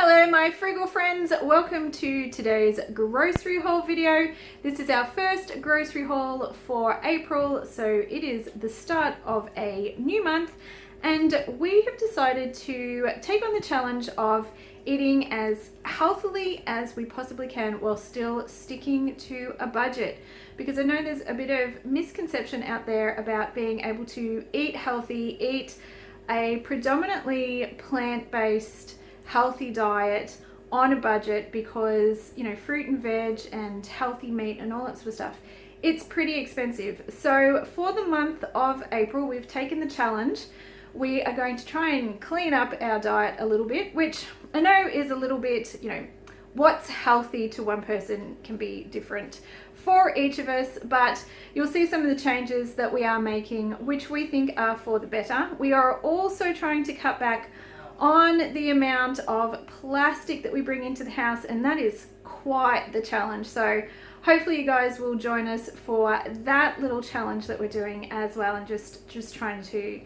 Hello my frugal friends, welcome to today's grocery haul video. This is our first grocery haul for April, so it is the start of a new month and we have decided to take on the challenge of eating as healthily as we possibly can while still sticking to a budget, because I know there's a bit of misconception out there about being able to eat healthy, eat a predominantly plant-based healthy diet on a budget, because you know, fruit and veg and healthy meat and all that sort of stuff, it's pretty expensive. So for the month of April, we've taken the challenge. We are going to try and clean up our diet a little bit, which I know is a little bit, you know, what's healthy to one person can be different for each of us, but you'll see some of the changes that we are making, which we think are for the better. We are also trying to cut back on the amount of plastic that we bring into the house, and that is quite the challenge. So hopefully you guys will join us for that little challenge that we're doing as well, and just trying to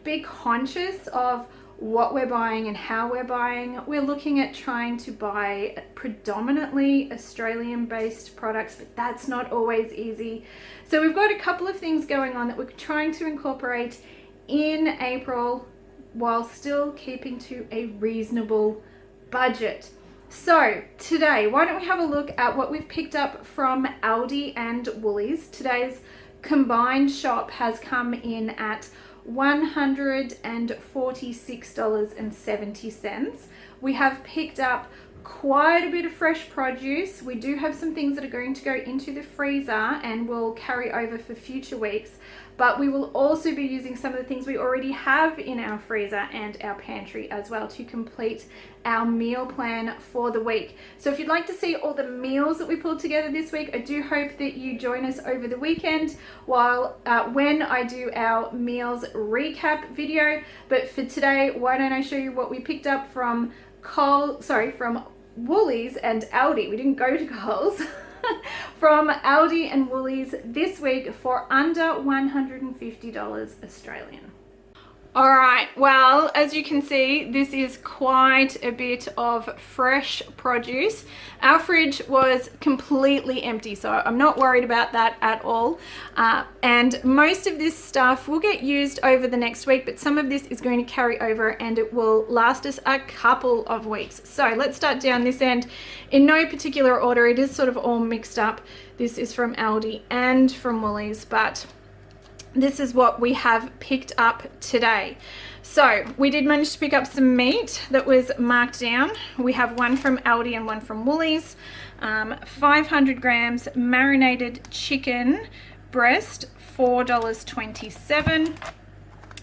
be conscious of what we're buying and how we're buying. We're looking at trying to buy predominantly Australian based products, but that's not always easy. So we've got a couple of things going on that we're trying to incorporate in April while still keeping to a reasonable budget. So today, why don't we have a look at what we've picked up from Aldi and Woolies. Today's combined shop has come in at $146.70. We have picked up quite a bit of fresh produce. We do have some things that are going to go into the freezer and will carry over for future weeks, but we will also be using some of the things we already have in our freezer and our pantry as well to complete our meal plan for the week. So if you'd like to see all the meals that we pulled together this week, I do hope that you join us over the weekend when I do our meals recap video. But for today, why don't I show you what we picked up from Woolies and Aldi. We didn't go to Coles. From Aldi and Woolies this week for under $150 Australian. All right, well, as you can see, this is quite a bit of fresh produce. Our fridge was completely empty, so I'm not worried about that at all. And most of this stuff will get used over the next week, but some of this is going to carry over and it will last us a couple of weeks. So let's start down this end. In no particular order, it is sort of all mixed up. This is from Aldi and from Woolies, but this is what we have picked up today. So we did manage to pick up some meat that was marked down. We have one from Aldi and one from Woolies. 500 grams marinated chicken breast, $4.27.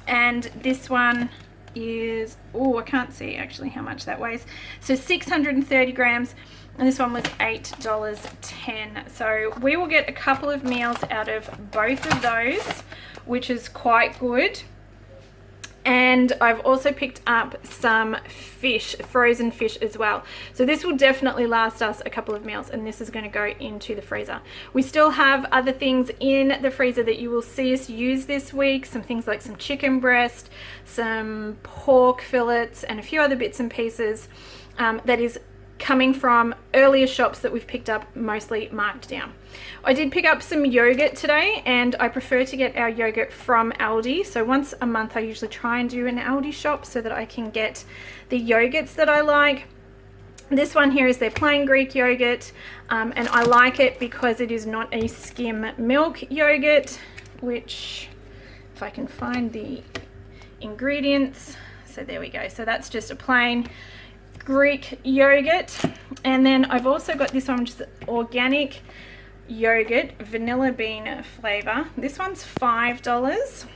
And this one is, oh, I can't see actually how much that weighs. So 630 grams. And this one was $8.10. So we will get a couple of meals out of both of those, which is quite good. And I've also picked up some fish, frozen fish as well. So this will definitely last us a couple of meals, and this is going to go into the freezer. We still have other things in the freezer that you will see us use this week. Some things like some chicken breast, some pork fillets, and a few other bits and pieces that is coming from earlier shops that we've picked up, mostly marked down. I did pick up some yogurt today, and I prefer to get our yogurt from Aldi. So once a month I usually try and do an Aldi shop so that I can get the yogurts that I like. This one here is their plain Greek yogurt, and I like it because it is not a skim milk yogurt, which, if I can find the ingredients, so there we go. So that's just a plain Greek yogurt. And then I've also got this one, which is organic yogurt, vanilla bean flavor. This one's $5.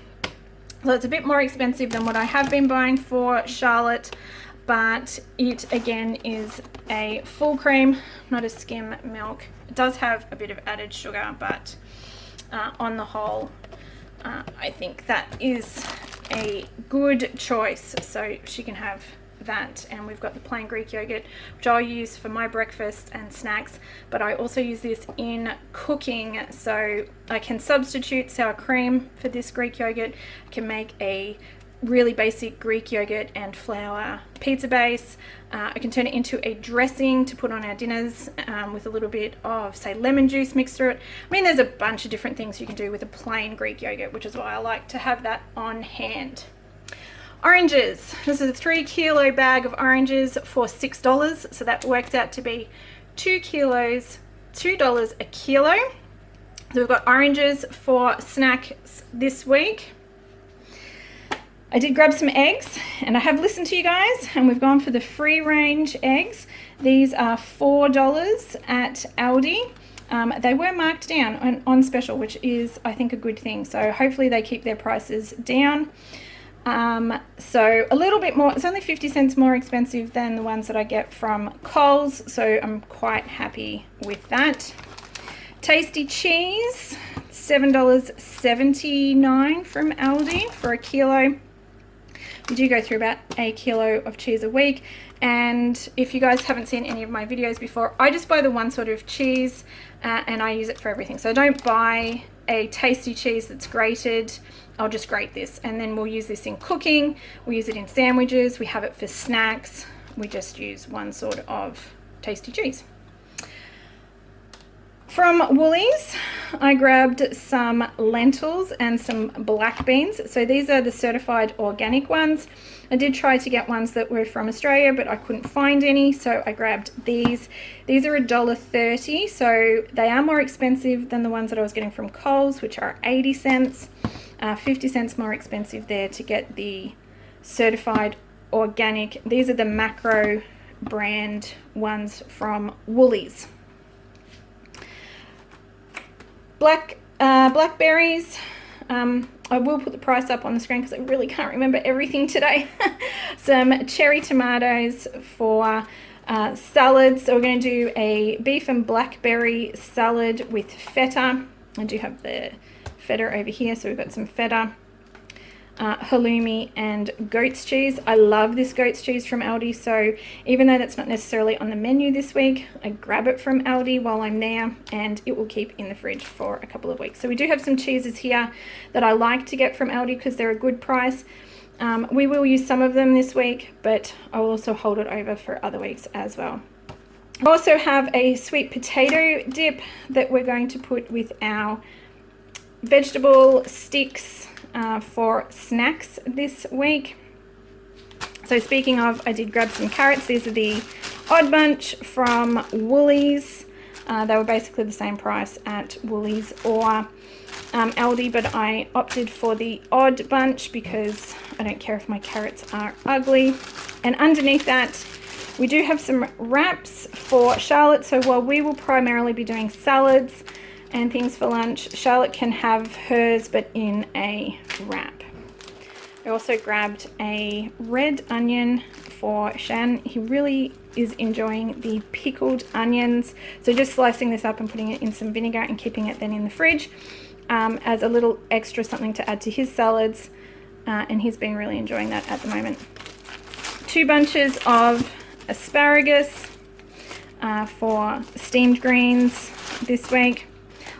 So it's a bit more expensive than what I have been buying for Charlotte, but it again is a full cream, not a skim milk. It does have a bit of added sugar, but on the whole, I think that is a good choice. So she can have that. And we've got the plain Greek yogurt, which I'll use for my breakfast and snacks, but I also use this in cooking, so I can substitute sour cream for this Greek yogurt. I can make a really basic Greek yogurt and flour pizza base. I can turn it into a dressing to put on our dinners with a little bit of, say, lemon juice mixed through it. I mean, there's a bunch of different things you can do with a plain Greek yogurt, which is why I like to have that on hand. Oranges. This is a 3 kilo bag of oranges for $6. So that works out to be 2 kilos, $2 a kilo. So we've got oranges for snacks this week. I did grab some eggs, and I have listened to you guys, and we've gone for the free range eggs. These are $4 at Aldi. They were marked down on special, which is, I think, a good thing. So hopefully they keep their prices down. So a little bit more, it's only 50 cents more expensive than the ones that I get from Coles. So I'm quite happy with that. Tasty cheese, $7.79 from Aldi for a kilo. We do go through about a kilo of cheese a week, and if you guys haven't seen any of my videos before, I just buy the one sort of cheese and I use it for everything. So I don't buy a tasty cheese that's grated. I'll just grate this, and then we'll use this in cooking, we'll use it in sandwiches, we have it for snacks. We just use one sort of tasty cheese. From Woolies, I grabbed some lentils and some black beans. So these are the certified organic ones. I did try to get ones that were from Australia, but I couldn't find any, so I grabbed these. These are $1.30, so they are more expensive than the ones that I was getting from Coles, which are 80 cents. 50 cents more expensive there to get the certified organic. These are the macro brand ones from Woolies. Blackberries. I will put the price up on the screen because I really can't remember everything today. Some cherry tomatoes for salads. So we're going to do a beef and blackberry salad with feta. I do have the feta over here, so we've got some feta, halloumi and goat's cheese. I love this goat's cheese from Aldi, so even though that's not necessarily on the menu this week, I grab it from Aldi while I'm there, and it will keep in the fridge for a couple of weeks. So we do have some cheeses here that I like to get from Aldi because they're a good price. We will use some of them this week, but I'll also hold it over for other weeks as well. I also have a sweet potato dip that we're going to put with our vegetable sticks for snacks this week. So speaking of, I did grab some carrots. These are the Odd Bunch from Woolies. They were basically the same price at Woolies or Aldi, but I opted for the Odd Bunch because I don't care if my carrots are ugly. And underneath that, we do have some wraps for Charlotte. So while we will primarily be doing salads and things for lunch, Charlotte can have hers but in a wrap. I also grabbed a red onion for Shan. He really is enjoying the pickled onions, so just slicing this up and putting it in some vinegar and keeping it then in the fridge as a little extra something to add to his salads, and he's been really enjoying that at the moment. 2 bunches of asparagus for steamed greens this week.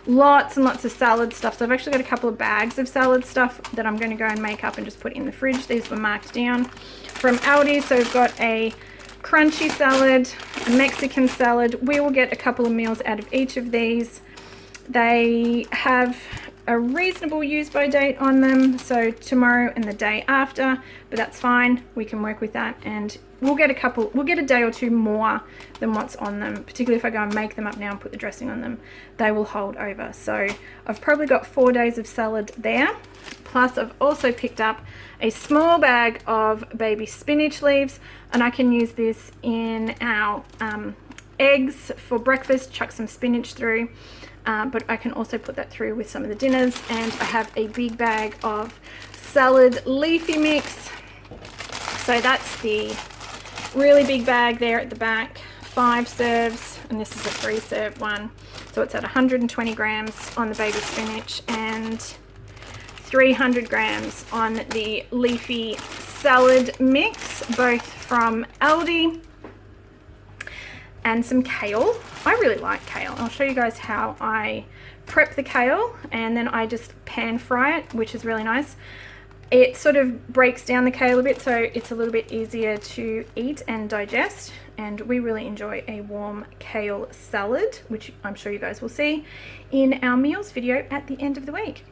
Lots and lots of salad stuff. So I've actually got a couple of bags of salad stuff that I'm going to go and make up and just put in the fridge. These were marked down from Aldi. So we've got a crunchy salad, a Mexican salad. We will get a couple of meals out of each of these. They have a reasonable use by date on them, so tomorrow and the day after, but that's fine. We can work with that, and we'll get a day or two more than what's on them, particularly if I go and make them up now and put the dressing on them. They will hold over. So I've probably got 4 days of salad there. Plus I've also picked up a small bag of baby spinach leaves, and I can use this in our eggs for breakfast, chuck some spinach through. But I can also put that through with some of the dinners. And I have a big bag of salad leafy mix. So that's the really big bag there at the back, 5 serves, and this is a 3 serve one. So it's at 120 grams on the baby spinach and 300 grams on the leafy salad mix, both from Aldi. And some kale. I really like kale. I'll show you guys how I prep the kale, and then I just pan fry it, which is really nice. It sort of breaks down the kale a bit, so it's a little bit easier to eat and digest. And we really enjoy a warm kale salad, which I'm sure you guys will see in our meals video at the end of the week.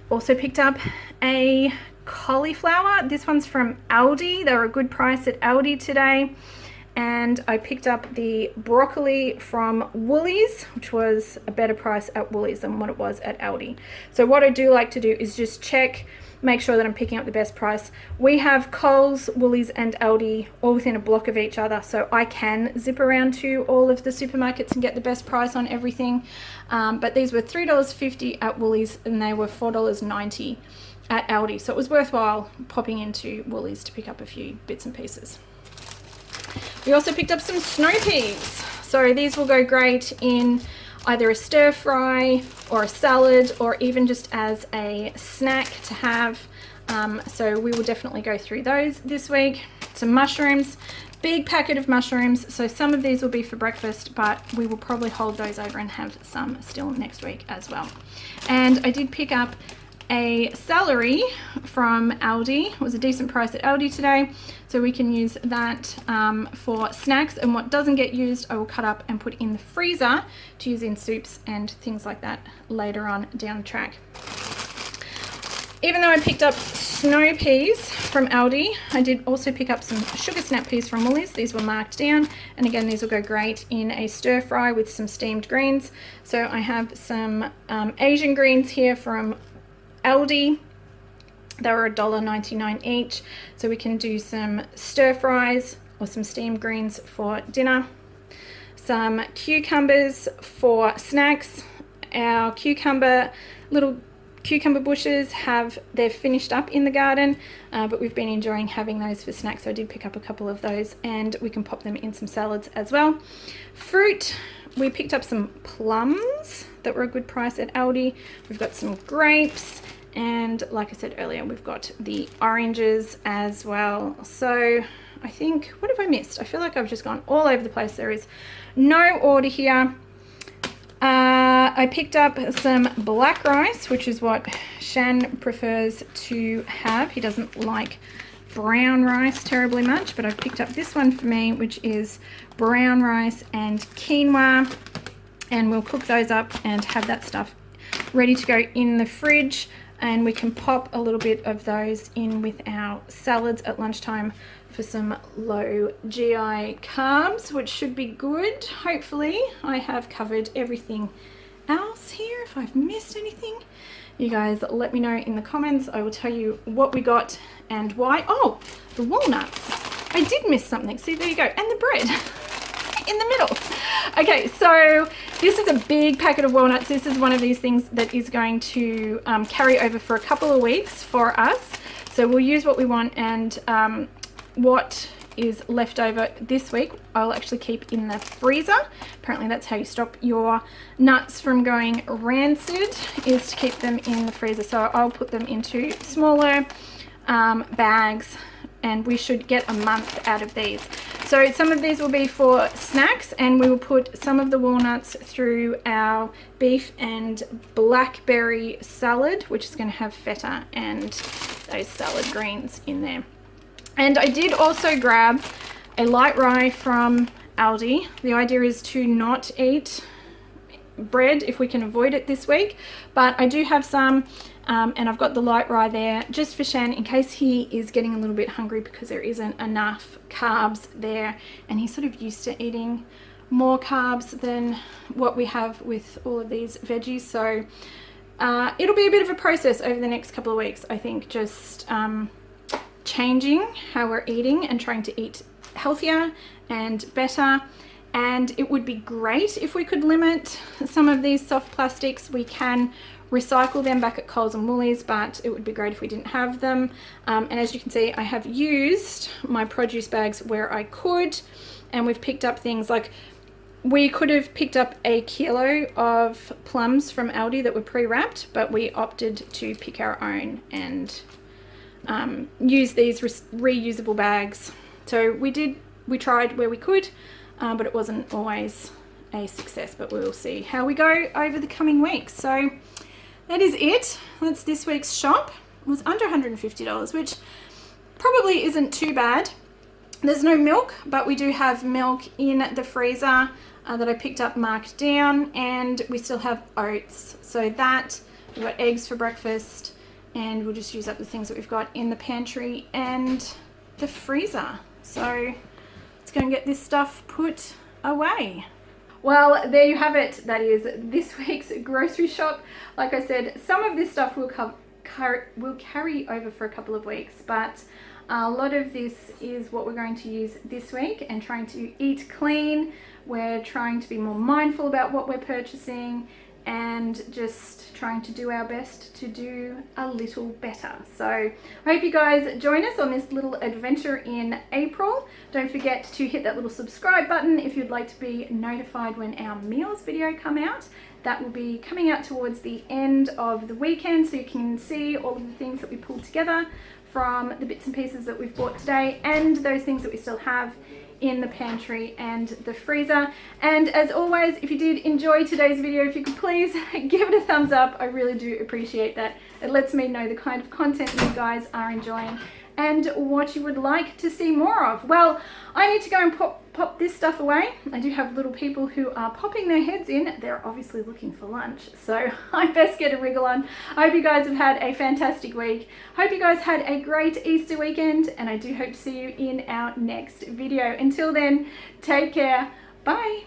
Also picked up a cauliflower. This one's from Aldi. They were a good price at Aldi today. And I picked up the broccoli from Woolies, which was a better price at Woolies than what it was at Aldi. So what I do like to do is just check, make sure that I'm picking up the best price. We have Coles, Woolies and Aldi all within a block of each other, so I can zip around to all of the supermarkets and get the best price on everything. But these were $3.50 at Woolies and they were $4.90 at Aldi. So it was worthwhile popping into Woolies to pick up a few bits and pieces. We also picked up some snow peas. So these will go great in either a stir fry or a salad, or even just as a snack to have. So we will definitely go through those this week. Some mushrooms, big packet of mushrooms. So some of these will be for breakfast, but we will probably hold those over and have some still next week as well. And I did pick up a celery from Aldi. It was a decent price at Aldi today, so we can use that for snacks, and what doesn't get used I will cut up and put in the freezer to use in soups and things like that later on down the track. Even though I picked up snow peas from Aldi, I did also pick up some sugar snap peas from Woolies. These were marked down, and again these will go great in a stir fry with some steamed greens. So I have some Asian greens here from Aldi. They were $1.99 each, so we can do some stir fries or some steamed greens for dinner. Some cucumbers for snacks. Our little cucumber bushes they're finished up in the garden, but we've been enjoying having those for snacks, so I did pick up a couple of those, and we can pop them in some salads as well. Fruit, we picked up some plums that were a good price at Aldi. We've got some grapes, and like I said earlier, we've got the oranges as well. So I think, what have I missed? I feel like I've just gone all over the place. There is no order here. I picked up some black rice, which is what Shan prefers to have. He doesn't like brown rice terribly much, but I've picked up this one for me, which is brown rice and quinoa, and we'll cook those up and have that stuff ready to go in the fridge, and we can pop a little bit of those in with our salads at lunchtime for some low GI carbs, which should be good. Hopefully I have covered everything else here. If I've missed anything, you guys let me know in the comments. I will tell you what we got and why. Oh, the walnuts. I did miss something. See, there you go. And the bread in the middle. Okay, so this is a big packet of walnuts. This is one of these things that is going to carry over for a couple of weeks for us. So we'll use what we want, and what is left over this week I'll actually keep in the freezer. Apparently that's how you stop your nuts from going rancid, is to keep them in the freezer. So I'll put them into smaller bags, and we should get a month out of these. So some of these will be for snacks, and we will put some of the walnuts through our beef and blackberry salad, which is going to have feta and those salad greens in there. And I did also grab a light rye from Aldi. The idea is to not eat bread if we can avoid it this week, but I do have some, and I've got the light rye there just for Shan in case he is getting a little bit hungry because there isn't enough carbs there, and he's sort of used to eating more carbs than what we have with all of these veggies. So it'll be a bit of a process over the next couple of weeks, I think, just changing how we're eating and trying to eat healthier and better. And it would be great if we could limit some of these soft plastics. We can recycle them back at Coles and Woolies, but it would be great if we didn't have them. And as you can see, I have used my produce bags where I could, and we've picked up things like, we could have picked up a kilo of plums from Aldi that were pre-wrapped, but we opted to pick our own and use these reusable bags. So we tried where we could, but it wasn't always a success, but we'll see how we go over the coming weeks. So that is it. That's this week's shop. was under $150, which probably isn't too bad. There's no milk, but we do have milk in the freezer that I picked up marked down, and we still have oats. So that, we've got eggs for breakfast, and we'll just use up the things that we've got in the pantry and the freezer. So let's go and get this stuff put away. Well, there you have it. That is this week's grocery shop. Like I said, some of this stuff will carry over for a couple of weeks, but a lot of this is what we're going to use this week, and trying to eat clean. We're trying to be more mindful about what we're purchasing, and just trying to do our best to do a little better. So I hope you guys join us on this little adventure in April. Don't forget to hit that little subscribe button if you'd like to be notified when our meals video come out. That will be coming out towards the end of the weekend, so you can see all of the things that we pulled together from the bits and pieces that we've bought today, and those things that we still have in the pantry and the freezer. And as always, if you did enjoy today's video, if you could please give it a thumbs up. I really do appreciate that. It lets me know the kind of content you guys are enjoying and what you would like to see more of. Well, I need to go and pop this stuff away. I do have little people who are popping their heads in. They're obviously looking for lunch, so I best get a wriggle on. I hope you guys have had a fantastic week. Hope you guys had a great Easter weekend, and I do hope to see you in our next video. Until then, take care. Bye.